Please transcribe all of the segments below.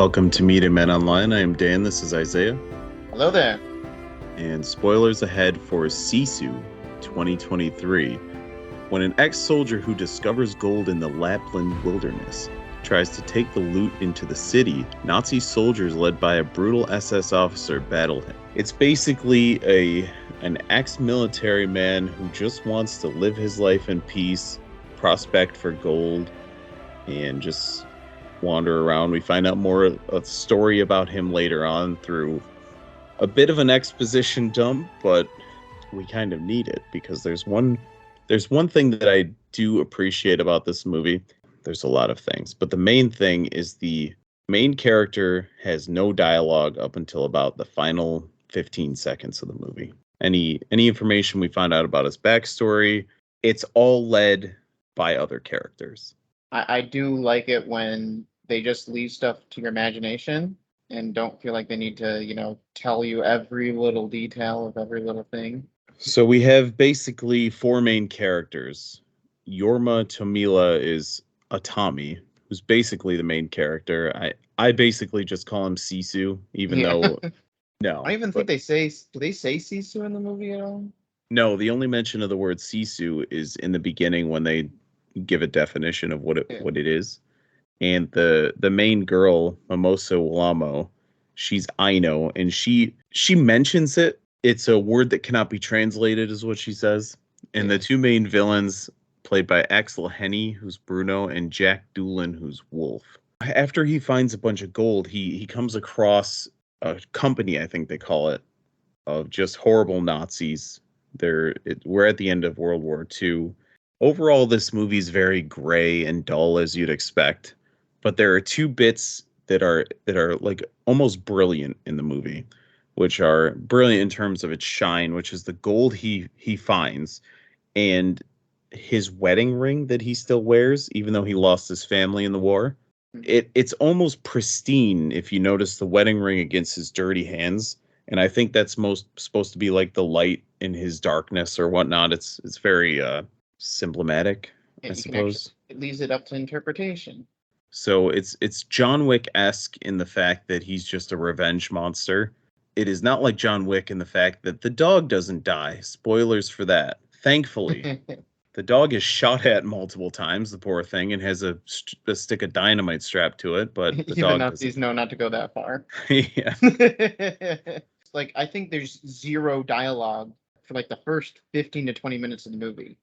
Welcome to Meet Men Online. I am Dan. This is Isaiah. Hello there. And spoilers ahead for Sisu 2023. When an ex-soldier who discovers gold in the Lapland wilderness tries to take the loot into the city, Nazi soldiers led by a brutal SS officer battle him. It's basically an ex-military man who just wants to live his life in peace, prospect for gold, and just wander around. We find out more a story about him later on through a bit of an exposition dump, but we kind of need it because there's one thing that I do appreciate about this movie. There's a lot of things, but the main thing is the main character has no dialogue up until about the final 15 seconds of the movie. Any information we find out about his backstory, it's all led by other characters. I do like it when they just leave stuff to your imagination and don't feel like they need to, tell you every little detail of every little thing. So we have basically four main characters. Yorma Tomila is a Tommy, who's basically the main character. I basically just call him Sisu, even though no. I don't even think do they say Sisu in the movie at all? No, the only mention of the word Sisu is in the beginning when they give a definition of what it is. And the main girl, Mimosa Walamo, she's Aino, and she mentions it. It's a word that cannot be translated, is what she says. And the two main villains, played by Axel Henny, who's Bruno, and Jack Doolan, who's Wolf. After he finds a bunch of gold, he comes across a company, I think they call it, of just horrible Nazis. We're at the end of World War II. Overall, this movie is very gray and dull, as you'd expect. But there are two bits that are like almost brilliant in the movie, which are brilliant in terms of its shine, which is the gold he finds and his wedding ring that he still wears, even though he lost his family in the war. It's almost pristine if you notice the wedding ring against his dirty hands. And I think that's supposed to be like the light in his darkness or whatnot. It's very symptomatic, I suppose. It leaves it up to interpretation. So it's John Wick-esque in the fact that he's just a revenge monster. It is not like John Wick in the fact that the dog doesn't die. Spoilers for that. Thankfully, the dog is shot at multiple times, the poor thing, and has a stick of dynamite strapped to it. But the dog Nazis know not to go that far. Yeah. Like, I think there's zero dialogue for like the first 15 to 20 minutes of the movie.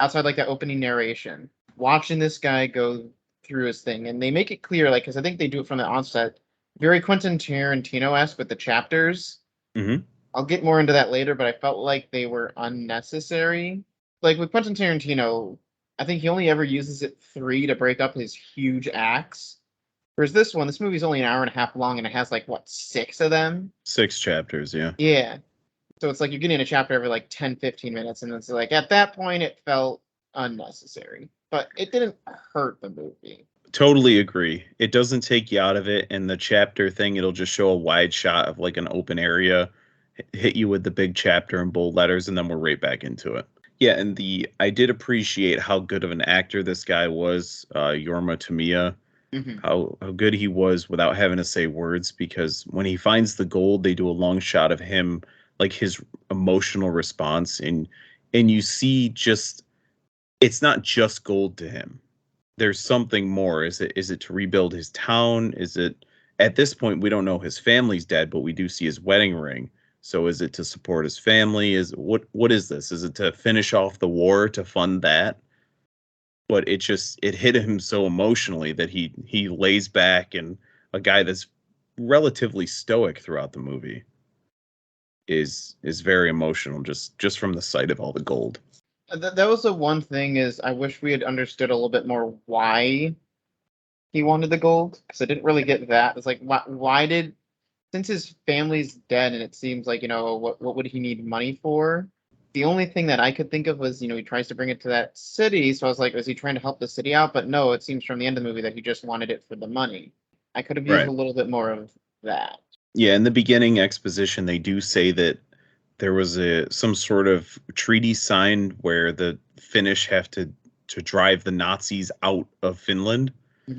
Outside like that opening narration. Watching this guy go through his thing, and they make it clear, like, because I think they do it from the onset, very Quentin Tarantino-esque with the chapters. Mm-hmm. I'll get more into that later, but I felt like they were unnecessary. Like with Quentin Tarantino, I think he only ever uses it 3 to break up his huge acts. Whereas this movie's only an hour and a half long, and it has like 6 of them? 6 chapters, yeah. Yeah. So it's like you're getting a chapter every like 10, 15 minutes, and it's like at that point it felt unnecessary. But it didn't hurt the movie. Totally agree. It doesn't take you out of it, and the chapter thing, it'll just show a wide shot of like an open area, hit you with the big chapter in bold letters, and then we're right back into it. Yeah, and I did appreciate how good of an actor this guy was, Yorma Tomila. Mm-hmm. How good he was without having to say words, because when he finds the gold, they do a long shot of him, like his emotional response, and you see just, it's not just gold to him. There's something more. Is it to rebuild his town? Is it, at this point, we don't know his family's dead, but we do see his wedding ring. So is it to support his family? What is this? Is it to finish off the war, to fund that? But it hit him so emotionally that he lays back, and a guy that's relatively stoic throughout the movie is very emotional just from the sight of all the gold. That was the one thing, is I wish we had understood a little bit more why he wanted the gold, because I didn't really get that. It's like, why did, since his family's dead and it seems like, what would he need money for? The only thing that I could think of was, he tries to bring it to that city. So I was like, is he trying to help the city out? But no, it seems from the end of the movie that he just wanted it for the money. I could have used a little bit more of that. Yeah, in the beginning exposition, they do say that there was some sort of treaty signed where the Finnish have to drive the Nazis out of Finland.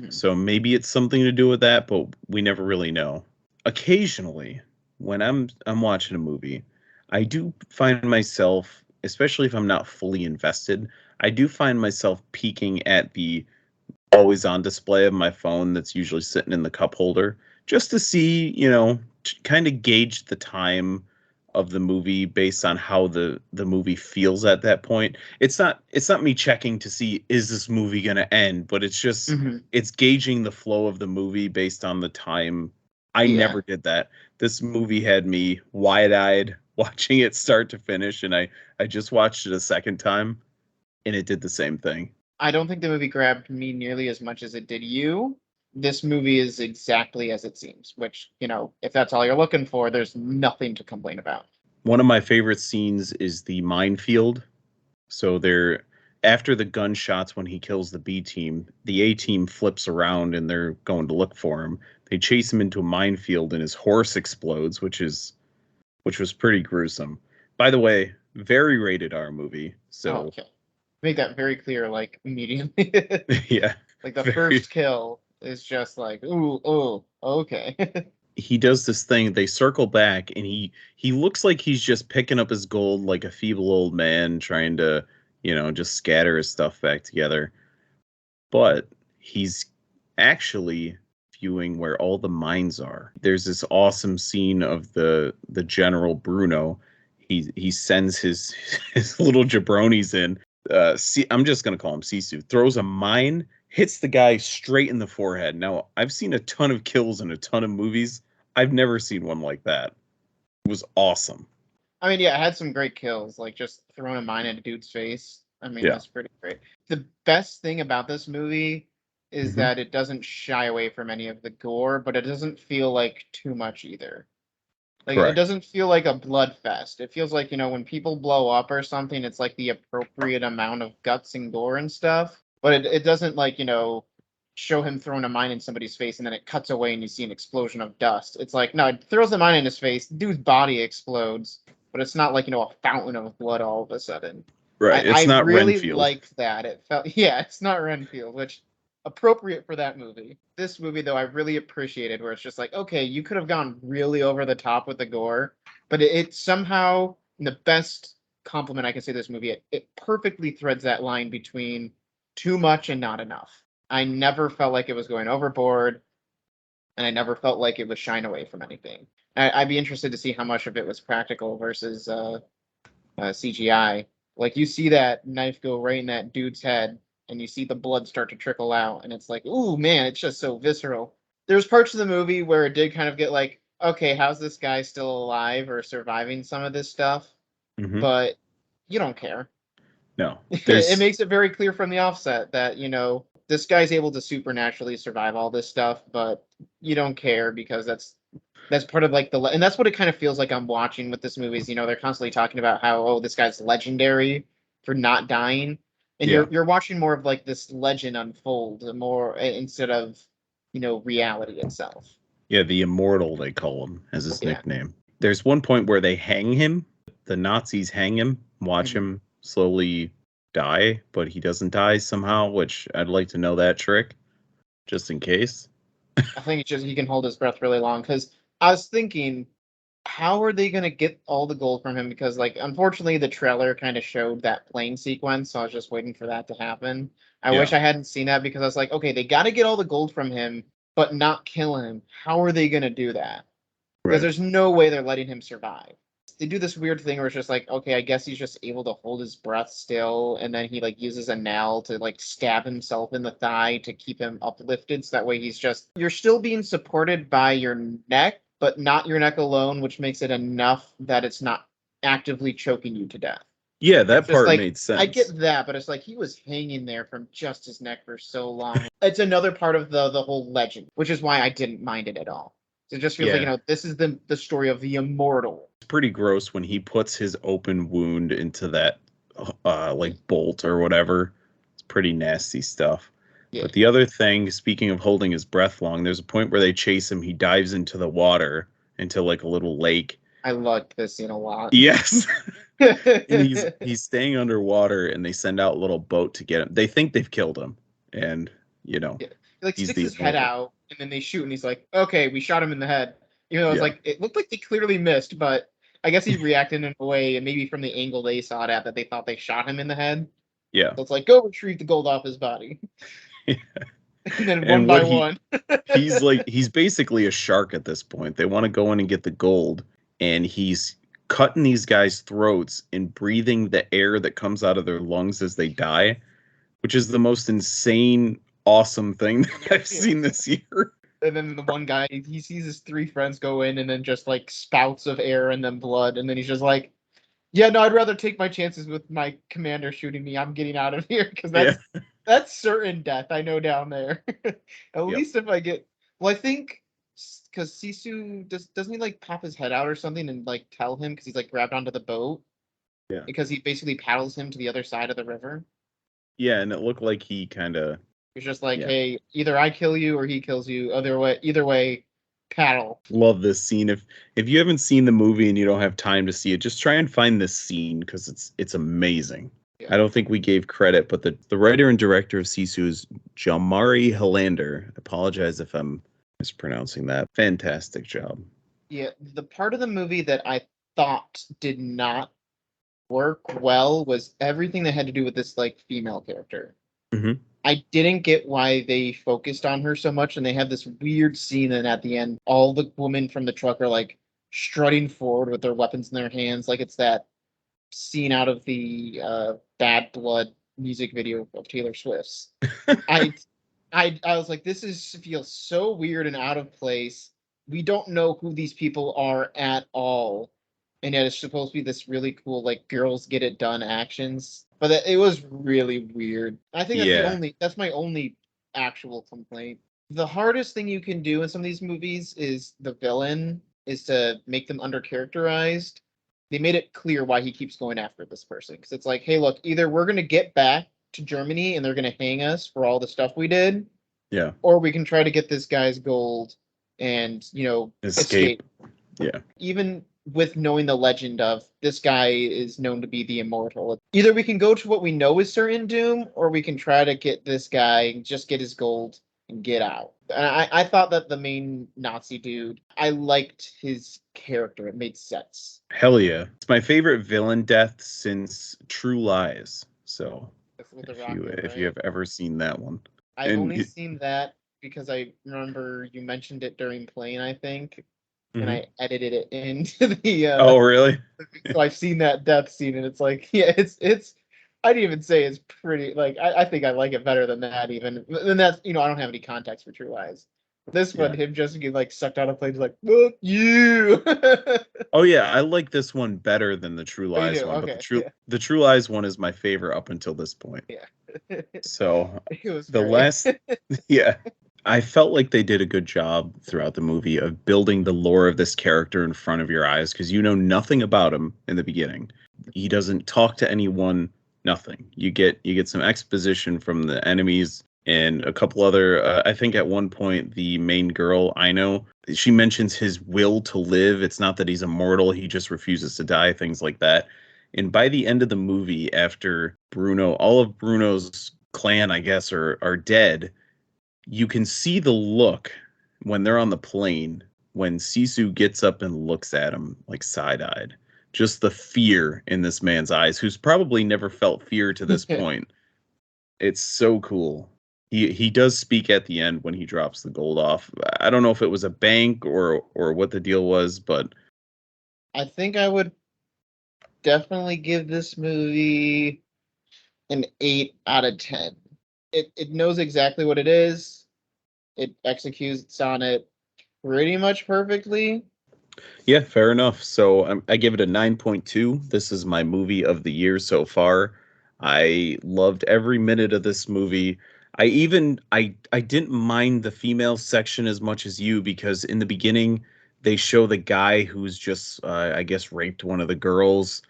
So maybe it's something to do with that, but we never really know. Occasionally, when I'm watching a movie, I do find myself, especially if I'm not fully invested, I do find myself peeking at the always on display of my phone that's usually sitting in the cup holder just to see, kind of gauge the time of the movie based on how the movie feels at that point. It's not me checking to see is this movie going to end, but it's just it's gauging the flow of the movie based on the time. I never did that. This movie had me wide-eyed watching it start to finish, and I just watched it a second time and it did the same thing. I don't think the movie grabbed me nearly as much as it did you. This movie is exactly as it seems, which, if that's all you're looking for, there's nothing to complain about. One of my favorite scenes is the minefield. So they're after the gunshots when he kills the B team, the A team flips around and they're going to look for him. They chase him into a minefield and his horse explodes, which was pretty gruesome. By the way, very rated R movie. So okay. Make that very clear, like immediately. Yeah. Like the first kill is just like, ooh, okay. He does this thing, they circle back and he looks like he's just picking up his gold like a feeble old man trying to, just scatter his stuff back together. But he's actually viewing where all the mines are. There's this awesome scene of the General Bruno. He sends his his little jabronis in. I'm just gonna call him Sisu. Throws a mine, hits the guy straight in the forehead. Now I've seen a ton of kills in a ton of movies. I've never seen one like that. It was awesome. I mean, yeah, it had some great kills, like just throwing a mine at a dude's face. I mean, that's pretty great. The best thing about this movie is that it doesn't shy away from any of the gore, but it doesn't feel like too much either. Like, Correct. It doesn't feel like a blood fest. It feels like, when people blow up or something, it's like the appropriate amount of guts and gore and stuff. But it doesn't, like, show him throwing a mine in somebody's face and then it cuts away and you see an explosion of dust. It's like, no, it throws the mine in his face, dude's body explodes, but it's not like, a fountain of blood all of a sudden. Right. It's not really Renfield. liked that. It felt, it's not Renfield, which appropriate for that movie. This movie, though, I really appreciated where it's just like, okay, you could have gone really over the top with the gore, but it somehow, the best compliment I can say to this movie, it perfectly threads that line between too much and not enough. I never felt like it was going overboard, and I never felt like it was shying away from anything. I'd be interested to see how much of it was practical versus CGI. Like, you see that knife go right in that dude's head, and you see the blood start to trickle out, and it's like, ooh, man, it's just so visceral. There's parts of the movie where it did kind of get like, okay, how's this guy still alive or surviving some of this stuff? But you don't care. No. It makes it very clear from the offset that, this guy's able to supernaturally survive all this stuff, but you don't care because that's part of like and that's what it kind of feels like I'm watching with this movie is, they're constantly talking about how, oh, this guy's legendary for not dying. And you're watching more of like this legend unfold more instead of, reality itself. Yeah, the Immortal, they call him as his nickname. There's one point where they hang him. The Nazis hang him, watch him slowly die, but he doesn't die somehow, which I'd like to know that trick, just in case. I think it's just he can hold his breath really long, because I was thinking, how are they going to get all the gold from him? Because, like, unfortunately, the trailer kind of showed that plane sequence, so I was just waiting for that to happen. I wish I hadn't seen that, because I was like, okay, they got to get all the gold from him, but not kill him. How are they going to do that? Because there's no way they're letting him survive. They do this weird thing where it's just like, okay, I guess he's just able to hold his breath still, and then he like uses a nail to like stab himself in the thigh to keep him uplifted, so that way you're still being supported by your neck, but not your neck alone, which makes it enough that it's not actively choking you to death. Yeah, that part made sense. I get that, but it's like he was hanging there from just his neck for so long. It's another part of the whole legend, which is why I didn't mind it at all. It just feels like, this is the story of the immortal. It's pretty gross when he puts his open wound into that like bolt or whatever. It's pretty nasty stuff. Yeah. But the other thing, speaking of holding his breath long, there's a point where they chase him. He dives into the water, into like a little lake. I liked this scene a lot. Yes. And he's staying underwater, and they send out a little boat to get him. They think they've killed him, and Yeah. like He's sticks the his head immortal. out, and then they shoot, and he's like, "Okay, we shot him in the head." Even though it was Yeah. like it looked like they clearly missed, but I guess he reacted in a way, and maybe from the angle they saw it at, that they thought they shot him in the head. Yeah. So it's like, go retrieve the gold off his body, and then one And by what one. he's basically a shark at this point. They want to go in and get the gold, and he's cutting these guys' throats and breathing the air that comes out of their lungs as they die, which is the most insane, awesome thing that I've Yeah. seen this year. And then the one guy, he sees his three friends go in, and then just like spouts of air and then blood, and then he's just like, "Yeah, no, I'd rather take my chances with my commander shooting me. I'm getting out of here because Yeah. that's certain death. I know down there. At Yep. least if I get, well, I think because Sisu doesn't he like pop his head out or something and like tell him because he's like grabbed onto the boat Yeah. because he basically paddles him to the other side of the river. Yeah, and it looked like he kind of He's just like, yeah. "Hey, either I kill you or he kills you. Either way, paddle." Love this scene. If you haven't seen the movie and you don't have time to see it, just try and find this scene because it's amazing. Yeah. I don't think we gave credit, but the writer and director of Sisu is Jalmari Hilander. I apologize if I'm mispronouncing that. Fantastic job. Yeah, the part of the movie that I thought did not work well was everything that had to do with this like female character. Hmm. I didn't get why they focused on her so much, and they have this weird scene, and at the end, all the women from the truck are like strutting forward with their weapons in their hands, like it's that scene out of the Bad Blood music video of Taylor Swift's. I I was like, this is feels so weird and out of place. We don't know who these people are at all, and yet it's supposed to be this really cool like girls get it done actions. But it was really weird. I think Yeah. that's my only actual complaint. The hardest thing you can do in some of these movies is the villain is to make them undercharacterized. They made it clear why he keeps going after this person because it's like, hey, look, either we're gonna get back to Germany and they're gonna hang us for all the stuff we did, Yeah. or we can try to get this guy's gold and Escape. Yeah. even with knowing the legend of this guy is known to be the immortal. Either we can go to what we know is certain doom, or we can try to get this guy, just get his gold and get out. And I thought that the main Nazi dude, I liked his character. It made sense. Hell yeah. It's my favorite villain death since True Lies. So That's with the if rock you dude, if you right? have ever seen that one. I've And only seen that because I remember you mentioned it during playing, I think, and Mhm. I edited it into the Oh, really? so I've seen that death scene, and it's like, yeah, it's I'd even say it's pretty like I think I like it better than that even. And that's I don't have any context for True Lies. This one, Yeah. him just get like sucked out of planes like, "Fuck you." Oh yeah, I like this one better than the True Oh, you Lies do? one, but Okay, yeah, the True Lies one is my favorite up until this point. yeah. So It was the great. last yeah, I felt like they did a good job throughout the movie of building the lore of this character in front of your eyes because you know nothing about him in the beginning. He doesn't talk to anyone, nothing. You get some exposition from the enemies and a couple other I think at one point the main girl, I know, she mentions his will to live. It's not that he's immortal, he just refuses to die, things like that. And by the end of the movie, after Bruno, all of Bruno's clan, I guess, are dead, you can see the look when they're on the plane when Sisu gets up and looks at him like side-eyed. Just the fear in this man's eyes, who's probably never felt fear to this point. It's so cool. He does speak at the end when he drops the gold off. I don't know if it was a bank or what the deal was, but I think I would definitely give this movie an 8 out of 10. It knows exactly what it is. It executes on it pretty much perfectly. yeah, fair enough. So I give it a 9.2. This is my movie of the year so far. I loved every minute of this movie. I didn't mind the female section as much as you because in the beginning they show the guy who's just I guess raped one of the girls,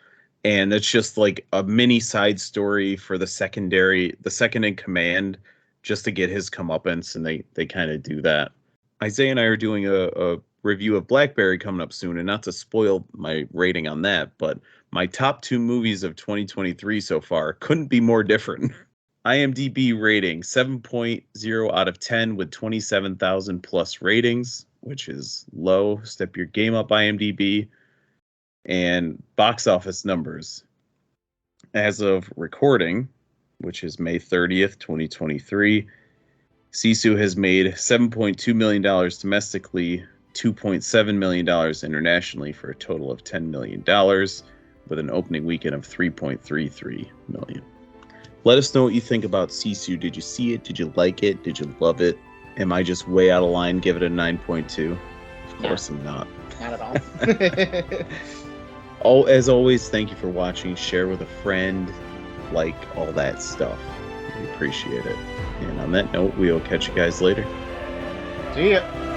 and it's just like a mini side story for the second in command, just to get his comeuppance, and they kind of do that. Isaiah and I are doing a review of Blackberry coming up soon, and not to spoil my rating on that, but my top two movies of 2023 so far couldn't be more different. IMDb rating 7.0 out of 10 with 27,000 plus ratings, which is low. Step your game up, IMDb. And box office numbers. As of recording, which is May 30th, 2023, Sisu has made $7.2 million domestically, $2.7 million internationally, for a total of $10 million, with an opening weekend of $3.33 million. Let us know what you think about Sisu. Did you see it? Did you like it? Did you love it? Am I just way out of line? Give it a 9.2. Of course I'm not. Not at all. As always, thank you for watching. Share with a friend, like all that stuff. We appreciate it. And on that note, we'll catch you guys later. See ya.